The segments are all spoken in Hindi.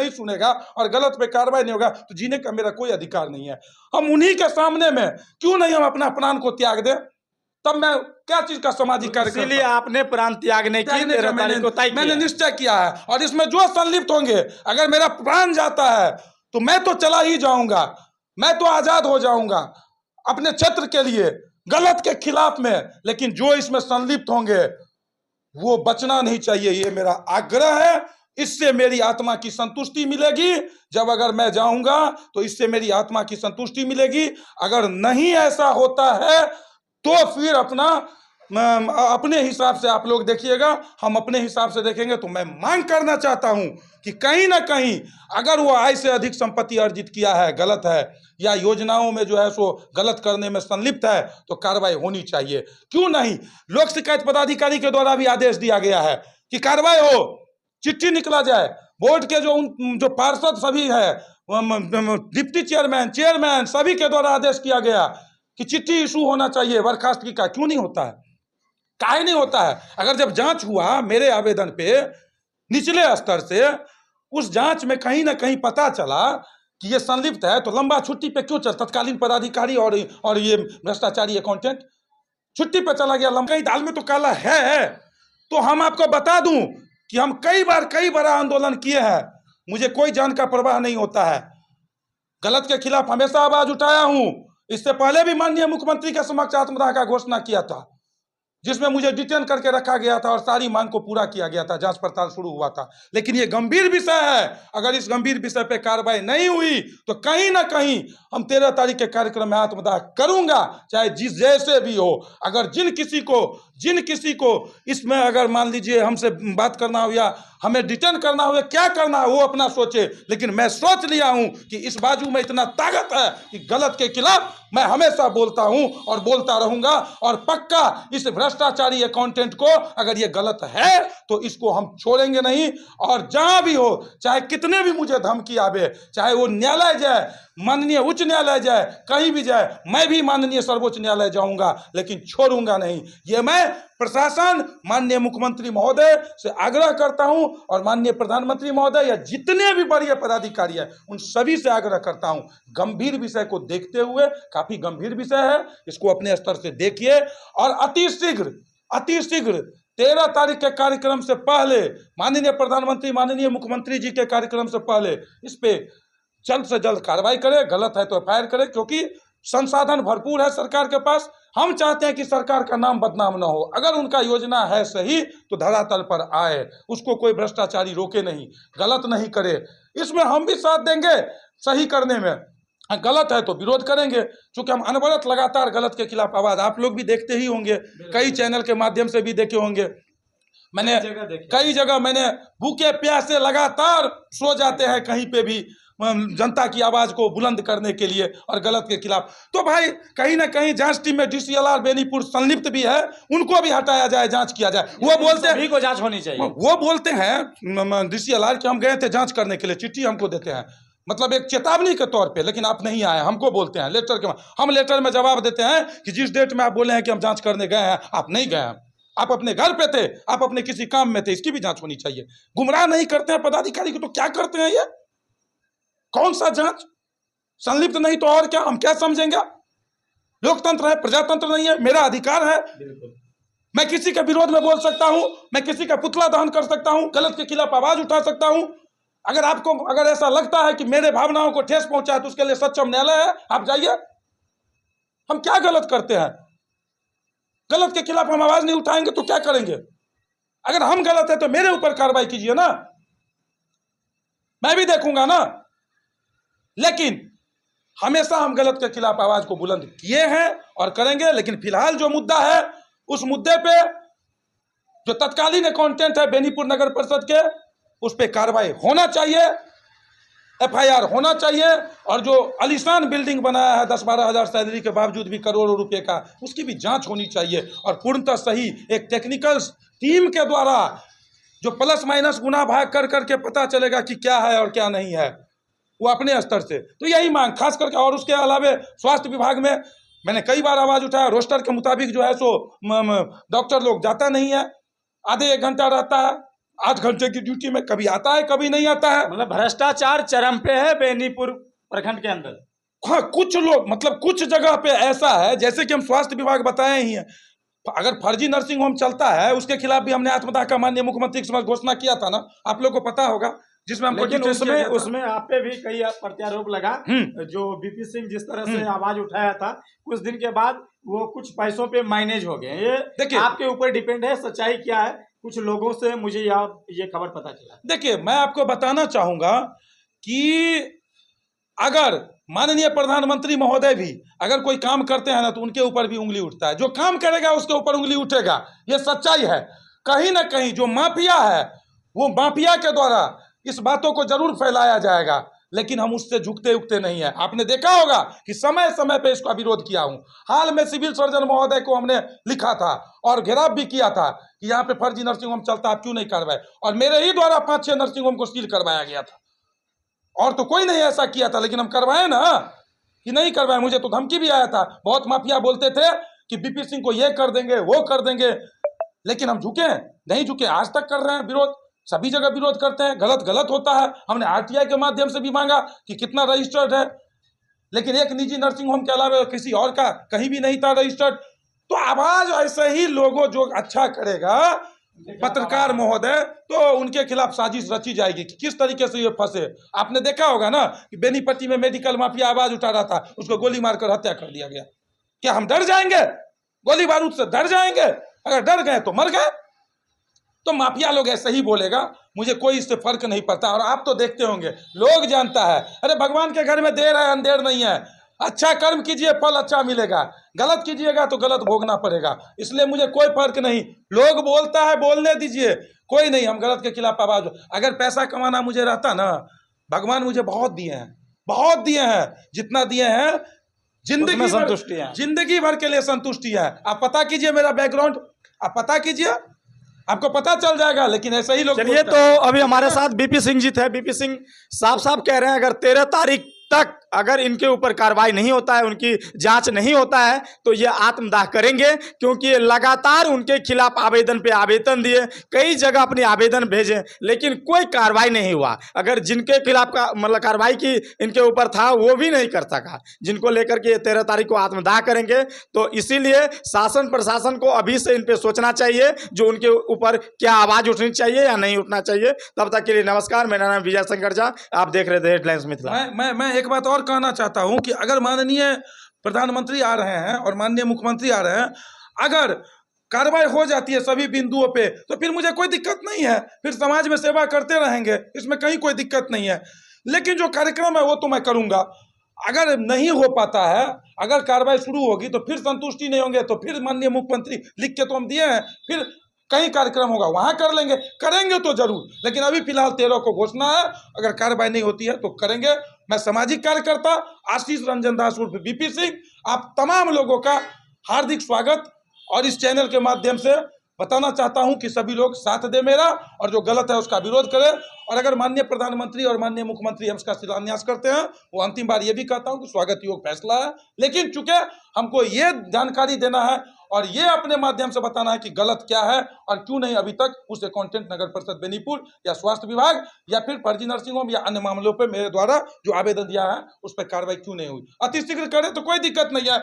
नहीं सुनेगा और गलत पे कार्रवाई नहीं होगा तो जीने का मेरा कोई अधिकार नहीं है। हम उन्हीं के सामने में क्यों नहीं हम अपना प्राण को त्याग दें? तब मैं क्या चीज का सामाजिक कार्य करता हूं? इसीलिए आपने प्राण त्यागने की 13 तारीख को तय किया। मैंने निश्चय किया है और इसमें जो संलिप्त होंगे, अगर मेरा प्राण जाता है तो मैं तो चला ही जाऊंगा, मैं तो आजाद हो जाऊंगा अपने क्षेत्र के लिए गलत के खिलाफ में, लेकिन जो इसमें संलिप्त होंगे वो बचना नहीं चाहिए। ये मेरा आग्रह है। इससे मेरी आत्मा की संतुष्टि मिलेगी। जब अगर मैं जाऊंगा तो इससे मेरी आत्मा की संतुष्टि मिलेगी। अगर नहीं ऐसा होता है तो फिर अपने हिसाब से आप लोग देखिएगा, हम अपने हिसाब से देखेंगे। तो मैं मांग करना चाहता हूं कि कहीं ना कहीं अगर वो आय से अधिक संपत्ति अर्जित किया है, गलत है, या योजनाओं में जो है सो गलत करने में संलिप्त है, तो कार्रवाई होनी चाहिए। क्यों नहीं? लोक शिकायत पदाधिकारी के द्वारा भी आदेश दिया गया है कि कार्रवाई हो, चिट्ठी निकला जाए। बोर्ड के जो पार्षद सभी है, डिप्टी चेयरमैन सभी के द्वारा आदेश किया गया कि चिट्ठी इशू होना चाहिए बर्खास्तगी का। क्यों नहीं होता है? काहे नहीं होता है? अगर जब जांच हुआ मेरे आवेदन पे निचले स्तर से, उस जांच में कहीं ना कहीं पता चला कि ये संलिप्त है, तो लंबा छुट्टी पे क्यों चल? तत्कालीन पदाधिकारी और ये भ्रष्टाचारी अकाउंटेंट छुट्टी पे चला गया। लंबा दाल में तो काला है। तो हम आपको बता दूं कि हम कई बड़ा आंदोलन किए हैं, मुझे कोई जान का परवाह नहीं होता है। गलत के खिलाफ हमेशा आवाज उठाया हूं। इससे पहले भी माननीय मुख्यमंत्री के समक्ष आत्मदाह का घोषणा किया था, जिसमें मुझे डिटेन करके रखा गया था और सारी मांग को पूरा किया गया था, जांच पड़ताल शुरू हुआ था। लेकिन ये गंभीर विषय है, अगर इस गंभीर विषय पे कार्रवाई नहीं हुई तो कहीं ना कहीं हम 13 तारीख के कार्यक्रम में आत्मदाह करूंगा, चाहे जिस जैसे भी हो। अगर जिन किसी को इसमें अगर मान लीजिए हमसे बात करना हो या हमें डिटेन करना हो या क्या करना हो, वो अपना सोचे। लेकिन मैं सोच लिया हूं कि इस बाजू में इतना ताकत है कि गलत के खिलाफ मैं हमेशा बोलता हूं और बोलता रहूंगा। और पक्का इस भ्रष्टाचारी अकाउंटेंट को अगर ये गलत है तो इसको हम छोड़ेंगे नहीं। और जहां भी हो, चाहे कितने भी मुझे धमकी आवे, चाहे वो न्यायालय जाए, माननीय उच्च न्यायालय जाए, कहीं भी जाए, मैं भी माननीय सर्वोच्च न्यायालय जाऊंगा, लेकिन छोड़ूंगा नहीं। ये मैं प्रशासन, माननीय मुख्यमंत्री महोदय से आग्रह करता हूं और माननीय प्रधानमंत्री महोदय या जितने भी बड़े पदाधिकारी हैं उन सभी से आग्रह करता हूं, गंभीर विषय को देखते हुए, काफी गंभीर विषय है, इसको अपने स्तर से देखिए और अति शीघ्र 13 तारीख के कार्यक्रम से पहले, माननीय प्रधानमंत्री, माननीय मुख्यमंत्री जी के कार्यक्रम से पहले इस पे जल्द से जल्द कार्रवाई करें। गलत है तो एफआईआर करें, क्योंकि संसाधन भरपूर है सरकार के पास। हम चाहते हैं कि सरकार का नाम बदनाम ना हो। अगर उनका योजना है सही तो धरातल पर आए, उसको कोई भ्रष्टाचारी रोके नहीं, गलत नहीं करे। इसमें हम भी साथ देंगे सही करने में, गलत है तो विरोध करेंगे, क्योंकि हम अनवरत लगातार गलत के खिलाफ आवाज, आप लोग भी देखते ही होंगे, कई चैनल के माध्यम से भी देखे होंगे। मैंने कई जगह मैंने भूखे प्यासे लगातार सो जाते हैं कहीं पे भी जनता की आवाज को बुलंद करने के लिए और गलत के खिलाफ। तो भाई कहीं ना कहीं जांच टीम में डीसीएलआर बेनीपुर संलिप्त भी है, उनको भी हटाया जाए, जांच किया जाए। वो बोलते हैं को जांच होनी चाहिए। वो बोलते हैं डीसीएलआर कि हम गए थे जांच करने के लिए, चिट्ठी हमको देते हैं, मतलब एक चेतावनी के तौर पे, लेकिन आप नहीं आए, हमको बोलते हैं लेटर के। हम लेटर में जवाब देते हैं कि जिस डेट में आप बोले हैं कि हम जांच करने गए हैं, आप नहीं गए हैं, आप अपने घर पे थे, आप अपने किसी काम में थे, इसकी भी जांच होनी चाहिए। गुमराह नहीं करते हैं पदाधिकारी को तो क्या करते हैं? ये कौन सा जांच? संलिप्त नहीं तो और क्या? हम क्या समझेंगे? लोकतंत्र है, प्रजातंत्र नहीं है, मेरा अधिकार है, मैं किसी के विरोध में बोल सकता हूं, मैं किसी का पुतला दहन कर सकता हूं, गलत के खिलाफ आवाज उठा सकता हूं। अगर आपको अगर ऐसा लगता है कि मेरे भावनाओं को ठेस पहुंचा है तो उसके लिए सक्षम न्यायालय है, आप जाइए। हम क्या गलत करते हैं? गलत के खिलाफ हम आवाज नहीं उठाएंगे तो क्या करेंगे? अगर हम गलत है तो मेरे ऊपर कार्रवाई कीजिए ना, मैं भी देखूंगा ना। लेकिन हमेशा हम गलत के खिलाफ आवाज को बुलंद किए हैं और करेंगे। लेकिन फिलहाल जो मुद्दा है, उस मुद्दे पे जो तत्कालीन अकाउंटेंट है बेनीपुर नगर परिषद के, उस पे कार्रवाई होना चाहिए, एफआईआर होना चाहिए। और जो आलीशान बिल्डिंग बनाया है 10-12 हजार सैलरी के बावजूद भी करोड़ों रुपए का, उसकी भी जांच होनी चाहिए और पूर्णतः सही एक टेक्निकल टीम के द्वारा जो प्लस माइनस गुना भाग कर करके पता चलेगा कि क्या है और क्या नहीं है, वो अपने स्तर से। तो यही मांग खास करके। और उसके अलावा स्वास्थ्य विभाग में मैंने कई बार आवाज उठाया, रोस्टर के मुताबिक जो है सो डॉक्टर लोग जाता नहीं है, आधे 1 घंटा रहता है, 8 घंटे की ड्यूटी में कभी आता है कभी नहीं आता है। मतलब भ्रष्टाचार चरम पे है बेनीपुर प्रखंड के अंदर। हाँ, कुछ लोग मतलब कुछ जगह पे ऐसा है, जैसे कि हम स्वास्थ्य विभाग बताए ही हैं, अगर फर्जी नर्सिंग होम चलता है उसके खिलाफ भी हमने आत्मदाह का माननीय मुख्यमंत्री के समक्ष घोषणा किया था ना, आप लोगों को पता होगा, जिसमें हमको लेकिन डिटेल किया गया था। उसमें आप पे भी कई प्रत्यारोप लगा। जो बीपी सिंह जिस तरह से आवाज उठाया था, कुछ दिन के बाद वो कुछ पैसों पे मैनेज हो गए। ये देखिए, आपके ऊपर डिपेंड है, सच्चाई क्या है? कुछ लोगों से मुझे ये खबर पता चला। देखिए, मैं आपको बताना चाहूंगा कि अगर माननीय प्रधानमंत्री महोदय भी अगर कोई काम करते हैं ना, तो उनके ऊपर भी उंगली उठता है। जो काम करेगा उसके ऊपर उंगली उठेगा, ये सच्चाई है। कहीं ना कहीं जो माफिया है, वो माफिया के द्वारा इस बातों को जरूर फैलाया जाएगा, लेकिन हम उससे झुकते उगते नहीं है। आपने देखा होगा कि समय समय पे इसका विरोध किया हूं। हाल में सिविल सर्जन महोदय को हमने लिखा था और घेराव भी किया था कि यहाँ पे फर्जी नर्सिंग होम चलता है, आप क्यों नहीं करवाए, और मेरे ही द्वारा 5-6 नर्सिंग होम को सील करवाया गया था। और तो कोई नहीं ऐसा किया था, लेकिन हम करवाए ना कि नहीं करवाए। मुझे तो धमकी भी आया था, बहुत माफिया बोलते थे कि बीपी सिंह को ये कर देंगे वो कर देंगे, लेकिन हम झुके नहीं झुके, आज तक कर रहे हैं विरोध, सभी जगह विरोध करते हैं। गलत गलत होता है, हमने आरटीआई के माध्यम से भी मांगा कि कितना रजिस्टर्ड है, लेकिन एक निजी नर्सिंग होम के अलावा किसी और का कहीं भी नहीं था रजिस्टर्ड। तो आवाज ऐसे ही लोगों, जो अच्छा करेगा पत्रकार महोदय, तो उनके खिलाफ साजिश रची जाएगी कि किस तरीके से ये फंसे। आपने देखा होगा ना कि बेनीपट्टी में मेडिकल माफिया आवाज उठा रहा था, उसको गोली मारकर हत्या कर दिया गया। क्या हम डर जाएंगे? गोली बारूद से डर जाएंगे? अगर डर गए तो मर गए। तो माफिया लोग ऐसे ही बोलेगा, मुझे कोई इससे फर्क नहीं पड़ता। और आप तो देखते होंगे, लोग जानता है, अरे भगवान के घर में देर है अंधेर नहीं है। अच्छा कर्म कीजिए, फल अच्छा मिलेगा, गलत कीजिएगा तो गलत भोगना पड़ेगा। इसलिए मुझे कोई फर्क नहीं, लोग बोलता है बोलने दीजिए, कोई नहीं, हम गलत के खिलाफ आवाज। अगर पैसा कमाना मुझे रहता ना, भगवान मुझे बहुत दिए हैं, बहुत दिए हैं, जितना दिए हैं जिंदगी संतुष्टि है, जिंदगी भर के लिए संतुष्टि है। आप पता कीजिए मेरा बैकग्राउंड, आप पता कीजिए, आपको पता चल जाएगा। लेकिन ऐसे ही लोग। चलिए, तो अभी हमारे साथ बीपी सिंह जी थे। बीपी सिंह साफ साफ कह रहे हैं, अगर 13 तारीख तक अगर इनके ऊपर कार्रवाई नहीं होता है, उनकी जांच नहीं होता है, तो ये आत्मदाह करेंगे। क्योंकि ये लगातार उनके खिलाफ आवेदन पे आवेदन दिए, कई जगह अपने आवेदन भेजे, लेकिन कोई कार्रवाई नहीं हुआ। अगर जिनके खिलाफ का मतलब कार्रवाई की इनके ऊपर था, वो भी नहीं कर सका, जिनको लेकर के 13 तारीख को आत्मदाह करेंगे। तो इसीलिए शासन प्रशासन को अभी से इन पे सोचना चाहिए, जो उनके ऊपर क्या आवाज उठनी चाहिए या नहीं उठना चाहिए। तब तक के लिए नमस्कार, मेरा नाम विजय शंकर झा, आप देख रहे थे हेडलाइंस मिथिला। मैं एक बात और कहना चाहता हूं कि अगर माननीय प्रधानमंत्री आ रहे हैं और माननीय मुख्यमंत्री आ रहे हैं, अगर कार्रवाई हो जाती है सभी बिंदुओं पे, तो फिर मुझे कोई दिक्कत नहीं है, फिर समाज में सेवा करते रहेंगे, इसमें कहीं कोई दिक्कत नहीं है। लेकिन जो कार्यक्रम है वो तो मैं करूंगा। अगर नहीं हो पाता है, अगर कार्रवाई शुरू होगी तो फिर संतुष्टि नहीं होंगे, तो फिर माननीय मुख्यमंत्री लिख के तो हम दिए हैं, फिर कहीं कार्यक्रम होगा वहां कर लेंगे, करेंगे तो जरूर। लेकिन अभी फिलहाल 13 को घोषणा है, अगर कार्रवाई नहीं होती है तो करेंगे। मैं सामाजिक कार्यकर्ता आशीष रंजन दास उर्फ बीपी सिंह, आप तमाम लोगों का हार्दिक स्वागत, और इस चैनल के माध्यम से बताना चाहता हूं कि सभी लोग साथ दे मेरा, और जो गलत है उसका विरोध करें। और अगर माननीय प्रधानमंत्री और माननीय मुख्यमंत्री हम इसका शिलान्यास करते हैं, वो अंतिम बार ये भी कहता हूं कि स्वागत योग्य फैसला है। लेकिन चूंकि हमको ये जानकारी देना है और ये अपने माध्यम से बताना है कि गलत क्या है और क्यों नहीं अभी तक उस अकाउंटेंट नगर परिषद बेनीपुर या स्वास्थ्य विभाग या फिर फर्जी नर्सिंग होम या अन्य मामलों पे मेरे द्वारा जो आवेदन दिया है उस पर कार्रवाई क्यों नहीं हुई, अतिशीघ्र करें तो कोई दिक्कत नहीं है।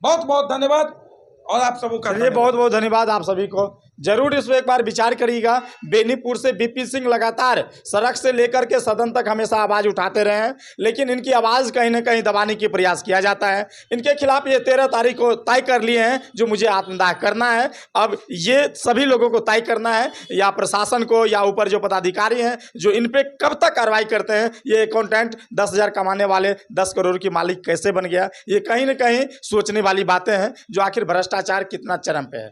बहुत बहुत धन्यवाद, और आप सबों का बहुत बहुत धन्यवाद आप सभी को। जरूर इस पर एक बार विचार करिएगा। बेनीपुर से बीपी सिंह लगातार सड़क से लेकर के सदन तक हमेशा आवाज उठाते रहे हैं, लेकिन इनकी आवाज कहीं ना कहीं दबाने की प्रयास किया जाता है। इनके खिलाफ ये 13 तारीख को तय कर लिए हैं, जो मुझे आत्मदाह करना है। अब ये सभी लोगों को तय करना है, या प्रशासन को या ऊपर जो पदाधिकारी हैं जो इन पे कब तक कार्रवाई करते हैं। ये अकाउंटेंट 10,000 कमाने वाले 10 करोड़ की मालिक कैसे बन गया, ये कहीं ना कहीं सोचने वाली बातें हैं, जो आखिर भ्रष्टाचार कितना चरम पे है।